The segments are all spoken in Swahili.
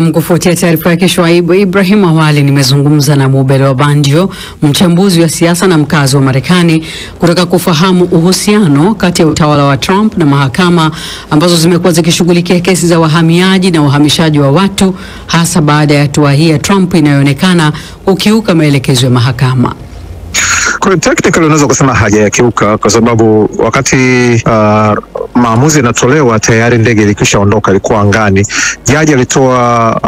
Kufuatia taarifa yake Shuaibu Ibrahim, awali nimezungumza na Mubelo wa Bandio, mchambuzi wa siasa na mkazi wa Marekani, kutaka kufahamu uhusiano kati ya utawala wa Trump na mahakama ambazo zimekuwa zikishughulikia kesi za wahamiaji na uhamishaji wa watu, hasa baada ya hatua hii ya Trump inayoonekana kukiuka maelekezo ya mahakama. Kwa technical unaweza kusema hajayakiuka kwa sababu wakati maamuzi yanatolewa tayari ndege ilikwishaondoka, ilikuwa angani. Jaji alitoa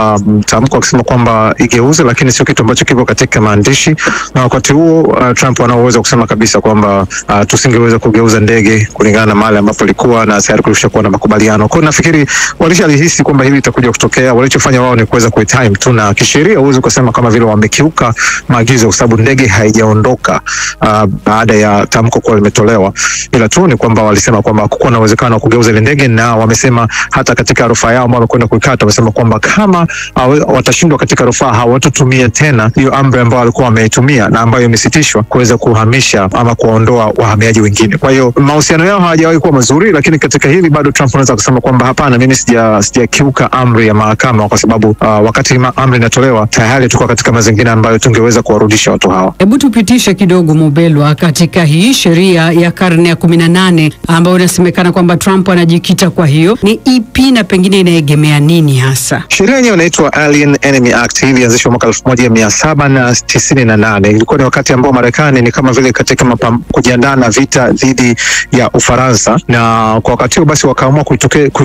tamko akisema kwamba igeuze, lakini sio kitu ambacho kipo katika maandishi, na wakati huo Trump anaweza kusema kabisa kwamba tusingeweza kugeuza ndege kulingana na mahali ambapo ilikuwa na tayari kulishakuwa na makubaliano. Kwa hiyo nafikiri walishahisi kwamba hili litakuja kutokea. Walichofanya wao ni kuweza kuitime tu, na kisheria huwezi kusema kama vile wamekiuka maagizo kwa sababu ndege haijaondoka baada ya tamko kuwa limetolewa, ila tu ni kwamba walisema kwamba hakukuwa na uwezekano wa kugeuza ile ndege, na wamesema hata katika rufaa yao ambao wamekwenda kuikata wamesema kwamba kama watashindwa katika rufaa hawatatumia tena hiyo amri ambayo walikuwa wameitumia na ambayo imesitishwa kuweza kuhamisha ama kuondoa wahamiaji wengine. Kwa hiyo mahusiano yao hayajawahi kuwa mazuri, lakini katika hili bado Trump anaweza kusema kwamba hapana, mimi sijakiuka amri ya mahakama kwa sababu wakati amri inatolewa tayari tulikuwa katika mazingira ambayo tungeweza kuwarudisha watu hawa. Hebu tupitishe kidogo Mubelwa, katika hii sheria ya karne ya 18 ambayo inasemekana kwamba Trump anajikita, kwa hiyo ni ipi na pengine inaegemea nini hasa? Sheria yenyewe inaitwa Alien Enemy Act. Hii ilianzishwa mwaka 1798. Ilikuwa ni wakati ambao Marekani ni kama vile katika kujiandaa na vita dhidi ya Ufaransa, na kwa wakati huo basi wakaamua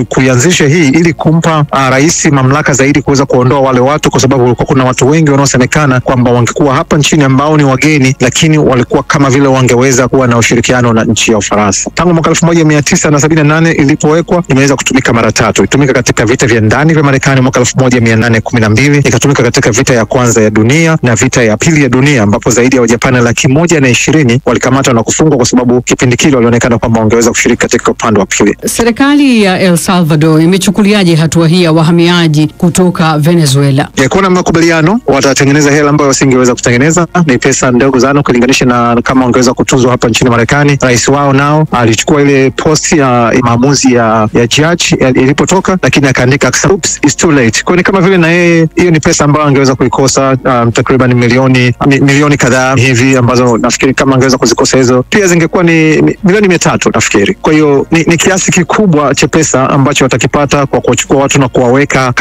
kuianzisha hii ili kumpa rais mamlaka zaidi kuweza kuondoa wale watu, kwa sababu kulikuwa kuna watu wengi wanaosemekana kwamba wangekuwa hapa nchini ambao ni wageni, lakini walikuwa kama vile wangeweza kuwa na ushirikiano na nchi ya Ufaransa. Tangu mwaka 1978 ilipowekwa imeweza kutumika mara tatu. Ilitumika katika vita vya ndani vya Marekani mwaka 1812, ikatumika katika vita ya kwanza ya dunia na vita ya pili ya dunia, ambapo zaidi ya Wajapani 120,000 walikamatwa na kufungwa kwa sababu kipindi kile walionekana kwamba wangeweza kushiriki katika upande wa pili. Serikali ya El Salvador imechukuliaje hatua hii ya wahamiaji kutoka Venezuela? Kuna makubaliano watatengeneza hela ambayo wasingeweza kutengeneza, ni pesa ndogo sana kulinganisha na kama wangeweza kutuzwa hapa nchini Marekani. Rais wao nao alichukua ile posti ya maamuzi ya judge ilipotoka, lakini akaandika oops, it's too late. Kwa ni kama vile na yeye hiyo ni pesa ambayo angeweza kuikosa, takriban milioni kadhaa hivi, ambazo nafikiri kama angeweza kuzikosa hizo pia zingekuwa ni milioni 300 nafikiri. Kwa hiyo ni kiasi kikubwa cha pesa ambacho watakipata kwa kuchukua watu na kuwaweka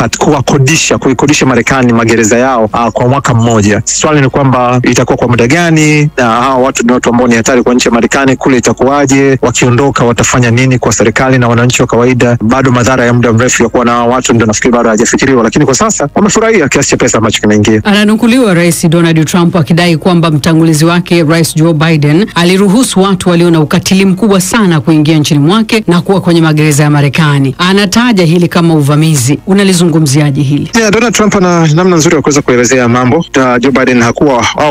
kuikodisha Marekani magereza yao kwa mwaka mmoja. Swali ni kwamba itakuwa kwa muda gani, na hao watu ni watu ambao ni hatari kwa nchi ya Marekani. Kule itakuwaje? Wakiondoka watafanya nini kwa serikali na wananchi wa kawaida? Bado madhara ya muda mrefu ya kuwa na watu ndio nafikiri bado hajafikiriwa, lakini kwa sasa wamefurahia kiasi cha pesa ambacho kimeingia. Ananukuliwa Rais Donald Trump akidai kwamba mtangulizi wake Rais Joe Biden aliruhusu watu walio na ukatili mkubwa sana kuingia nchini mwake na kuwa kwenye magereza ya Marekani. Anataja hili kama uvamizi. Unalizungumziaje hili? Donald Trump ana namna nzuri ya kuweza kuelezea mambo. Joe Biden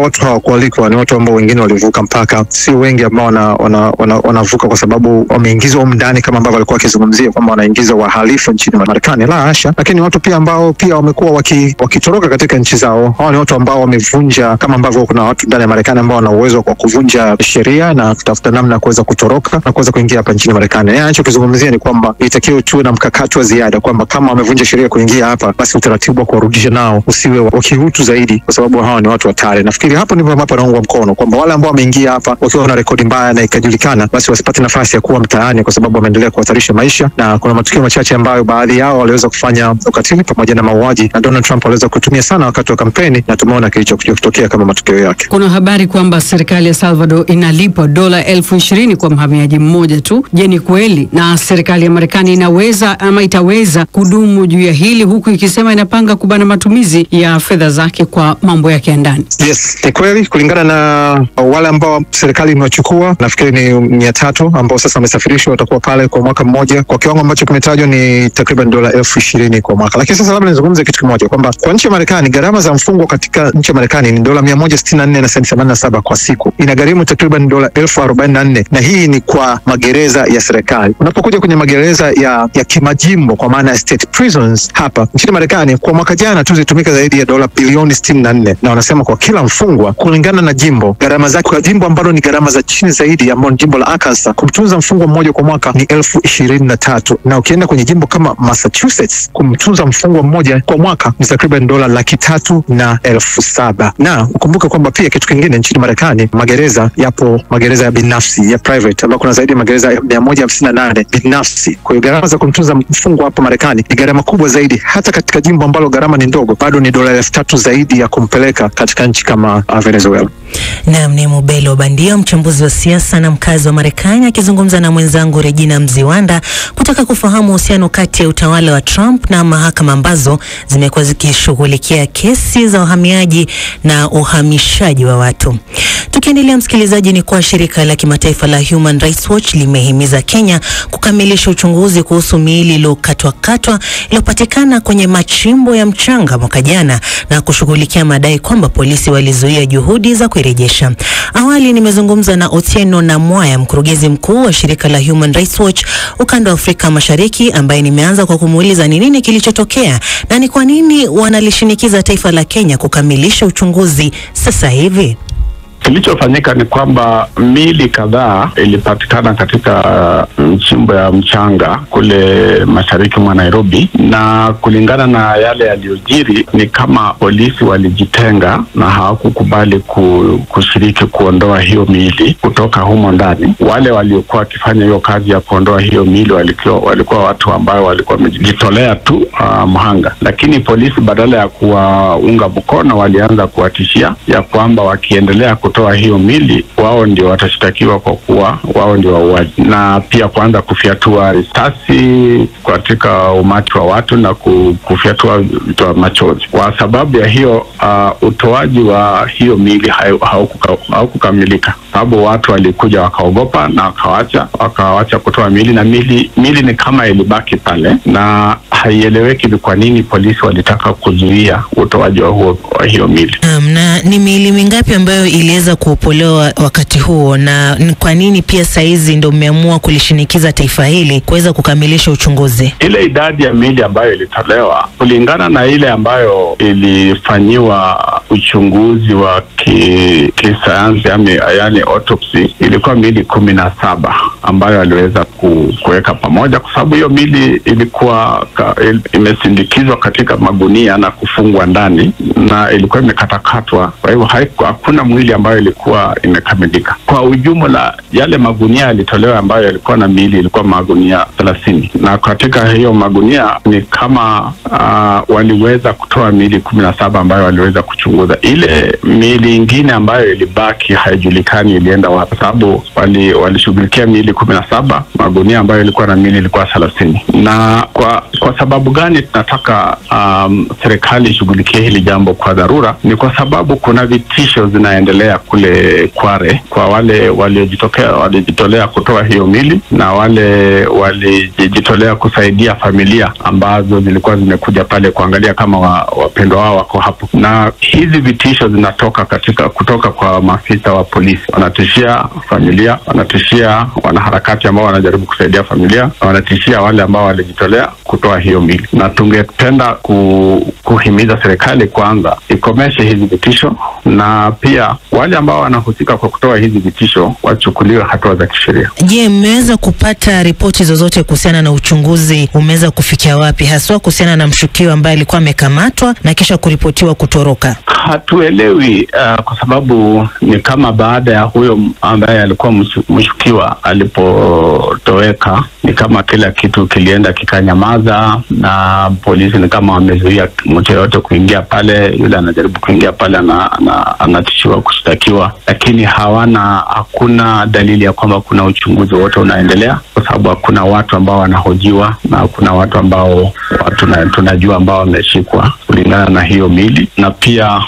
watu hawakualikwa, ni watu ambao wengine walivuka mpaka, si wengi ambao wanavuka kwa sababu wameingizwa ndani kama ambavyo alikuwa akizungumzia kwamba wanaingizwa wahalifu nchini Marekani. La hasha, lakini watu pia ambao pia wamekuwa wakitoroka katika nchi zao. Hao ni watu ambao wamevunja, kama ambavyo kuna watu ndani ya Marekani ambao wana uwezo wa kuvunja sheria na kutafuta namna ya kuweza kutoroka na kuweza kuingia hapa nchini Marekani. Yeye anachokizungumzia ni kwamba itakiwa tuwe na mkakati wa ziada kwamba kama wamevunja sheria kuingia hapa, basi utaratibu wa kuwarudisha nao usiwe wa kihutu zaidi, kwa sababu hawa ni watu hatari. Nafikiri hapo ndipo ambapo anaungwa mkono kwamba wale ambao wameingia hapa wakiwa na rekodi mbaya na ikajulikana, basi wasipate nafasi ya kuwa mtaani, kwa sababu wameendelea kuhatarisha maisha, na kuna matukio machache ambayo baadhi yao waliweza kufanya ukatili pamoja na mauaji, na Donald Trump aliweza kutumia sana wakati wa kampeni, na tumeona kilichokuja kutokea kama matokeo yake. Kuna habari kwamba serikali ya Salvador inalipa dola 20,000 kwa mhamiaji mmoja tu. Je, ni kweli? Na serikali ya Marekani inaweza ama itaweza kudumu juu ya hili, huku ikisema inapanga kubana matumizi ya fedha zake kwa mambo yake ya ndani? Yes, ni kweli. Kulingana na wale ambao serikali imewachukua, nafikiri ni 300 ambao sasa wamesafirishwa, watakuwa pale kwa mwaka mmoja, kwa kiwango ambacho kimetajwa ni takriban dola 20,000 kwa mwaka. Lakini sasa labda nizungumze kitu kimoja kwamba kwa nchi ya Marekani gharama za mfungo katika nchi ya Marekani ni dola 164 na senti 87 kwa siku. Inagharimu takriban dola 44,000, na hii ni kwa magereza ya serikali. Unapokuja kwenye magereza ya kimajimbo, kwa maana ya state prisons hapa nchini Marekani, kwa mwaka jana tu zilitumika zaidi ya dola bilioni 64, na wanasema kwa kila mfungwa kulingana na jimbo gharama gharama zake kwa jimbo ambalo ni gharama za chini zaidi, ambalo ni jimbo la Arkansas, kumtunza mfungwa mmoja kwa mwaka ni $23,000, na ukienda kwenye jimbo kama Massachusetts kumtunza mfungwa mmoja kwa mwaka ni takriban $307,000. Na ukumbuke kwamba pia kitu kingine nchini Marekani, magereza yapo magereza ya binafsi ya private, ambapo kuna zaidi ya magereza 158 binafsi. Kwa hiyo gharama za kumtunza mfungwa hapa Marekani ni gharama kubwa zaidi, hata katika jimbo ambalo gharama ni ndogo bado ni $3,000 zaidi ya kumpeleka katika nchi kama Venezuela. Naam, ni Mubelo Bandio, mchambuzi wa siasa na mkazi wa Marekani, akizungumza na mwenzangu Regina Mziwanda kutaka kufahamu uhusiano kati ya utawala wa Trump na mahakama ambazo zimekuwa zikishughulikia kesi za uhamiaji na uhamishaji wa watu. Tukiendelea msikilizaji, ni kwa shirika la kimataifa la Human Rights Watch limehimiza Kenya kukamilisha uchunguzi kuhusu miili iliyokatwa iliyopatikana kwenye machimbo ya mchanga mwaka jana na kushughulikia madai kwamba polisi walizuia juhudi za kuirejesha. Awali nimezungumza na Otieno Namwaya, mkurugenzi mkuu wa shirika la Human Rights Watch ukanda wa Afrika Mashariki, ambaye nimeanza kwa kumuuliza ni nini kilichotokea na ni kwa nini wanalishinikiza taifa la Kenya kukamilisha uchunguzi sasa hivi. Kilichofanyika ni kwamba miili kadhaa ilipatikana katika mchimbo ya mchanga kule mashariki mwa Nairobi, na kulingana na yale yaliyojiri ni kama polisi walijitenga na hawakukubali kushiriki kuondoa hiyo miili kutoka humo ndani. Wale waliokuwa wakifanya hiyo kazi ya kuondoa hiyo miili walikuwa watu ambao walikuwa wamejitolea tu mhanga, lakini polisi badala ya kuwaunga mkono walianza kuwatishia ya kwamba wakiendelea kutoa hiyo mili wao ndio watashtakiwa kwa kuwa wao ndio wauaji, na pia kuanza kufyatua risasi katika umati wa watu na kufyatua machozi. Kwa sababu ya hiyo utoaji wa hiyo mili haukukamilika, sababu watu walikuja wakaogopa na wakawacha kutoa mili, na mili ni kama ilibaki pale, na haieleweki ni kwa nini polisi walitaka kuzuia utoaji wa hiyo mili. Na ni miili mingapi ambayo iliweza kuopolewa wakati huo, na kwa nini pia saizi ndio mmeamua kulishinikiza taifa hili kuweza kukamilisha uchunguzi? Ile idadi ya miili ambayo ilitolewa kulingana na ile ambayo ilifanyiwa uchunguzi wa kisayansi yani autopsy, ilikuwa miili 17 ambayo aliweza kuweka pamoja, kwa sababu hiyo miili ilikuwa imesindikizwa katika magunia na kufungwa ndani na ilikuwa imekatakatwa. Kwa hivyo hakuna mwili ambayo ilikuwa imekamilika. Kwa ujumla yale magunia yalitolewa ambayo yalikuwa na miili ilikuwa magunia 30, na katika hiyo magunia ni kama waliweza kutoa miili 17 ambayo waliweza kuchunguza. Ile miili ingine ambayo ilibaki haijulikani ilienda wapi, sababu walishughulikia miili 17, magunia ambayo ilikuwa na miili ilikuwa 30. Na kwa sababu gani tunataka serikali ishughulikie hili jambo kwa dharura? Ni kwa sababu kuna vitisho zinaendelea kule Kware kwa wale walijitolea kutoa hiyo mili na wale walijitolea kusaidia familia ambazo zilikuwa zimekuja pale kuangalia kama wapendwa wao wako hapo. Na hizi vitisho zinatoka kutoka kwa maafisa wa polisi. Wanatishia familia, wanatishia wanaharakati ambao wanajaribu kusaidia familia, wanatishia wale ambao walijitolea kutoa hiyo mili. Na tungependa kuhimiza serikali kwanza ikomeshe hizi vitisho, na pia wale ambao wanahusika kwa kutoa hizi vitisho wachukuliwe hatua za kisheria. Je, mmeweza kupata ripoti zozote kuhusiana na uchunguzi umeweza kufikia wapi, haswa kuhusiana na mshukiwa ambaye alikuwa amekamatwa na kisha kuripotiwa kutoroka? Hatuelewi kwa sababu ni kama baada ya huyo ambaye alikuwa mshukiwa alipotoweka, ni kama kila kitu kilienda kikanyamaza, na polisi ni kama wamezuia mtu yote kuingia pale. Yule anajaribu kuingia pale anatishiwa kushtakiwa, lakini hakuna dalili ya kwamba kuna uchunguzi wote unaendelea, kwa sababu hakuna watu ambao wanahojiwa na hakuna watu ambao tunajua ambao wameshikwa kulingana na hiyo mili. Na pia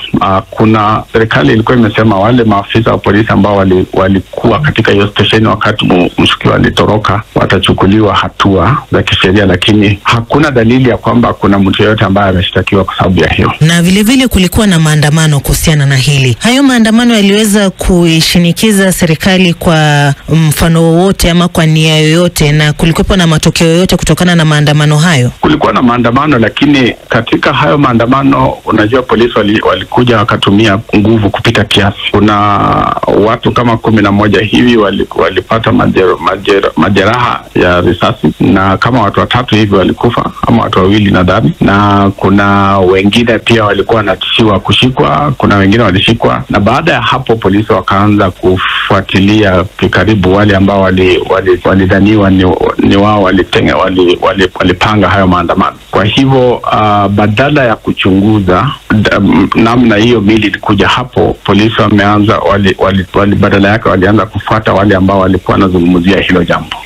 kuna serikali ilikuwa imesema wale maafisa wa polisi ambao walikuwa katika hiyo station wakati mshukiwa alitoroka watachukuliwa hatua za kisheria, lakini hakuna dalili ya kwamba kuna mtu yote ambaye ameshtakiwa kwa sababu ya hiyo. Na vile kulikuwa na maandamano kuhusiana na hili. Hayo maandamano yaliweza kuishinikiza serikali kwa mfano wowote ama kwa nia yoyote, na kulikuwa na matokeo yoyote kutokana na maandamano hayo? Kulikuwa na maandamano, lakini katika hayo maandamano unajua polisi walikuja walikuja wakatumia nguvu kupita kiasi. Kuna watu kama 11 hivi walipata majeraha ya risasi, na kama watu 3 hivi walikufa, ama watu 2 nadhani, na kuna wengine pia walikuwa wanatishiwa kushikwa, kuna wengine walishikwa, na baada ya hapo polisi wakaanza kufuatilia karibu wale ambao walidhaniwa ni wao walipanga hayo maandamano. Kwa hivyo badala ya kuchunguza namna hiyo mili ilikuja hapo, polisi wameanza badala yake walianza kufuata wale ambao walikuwa wanazungumzia hilo jambo.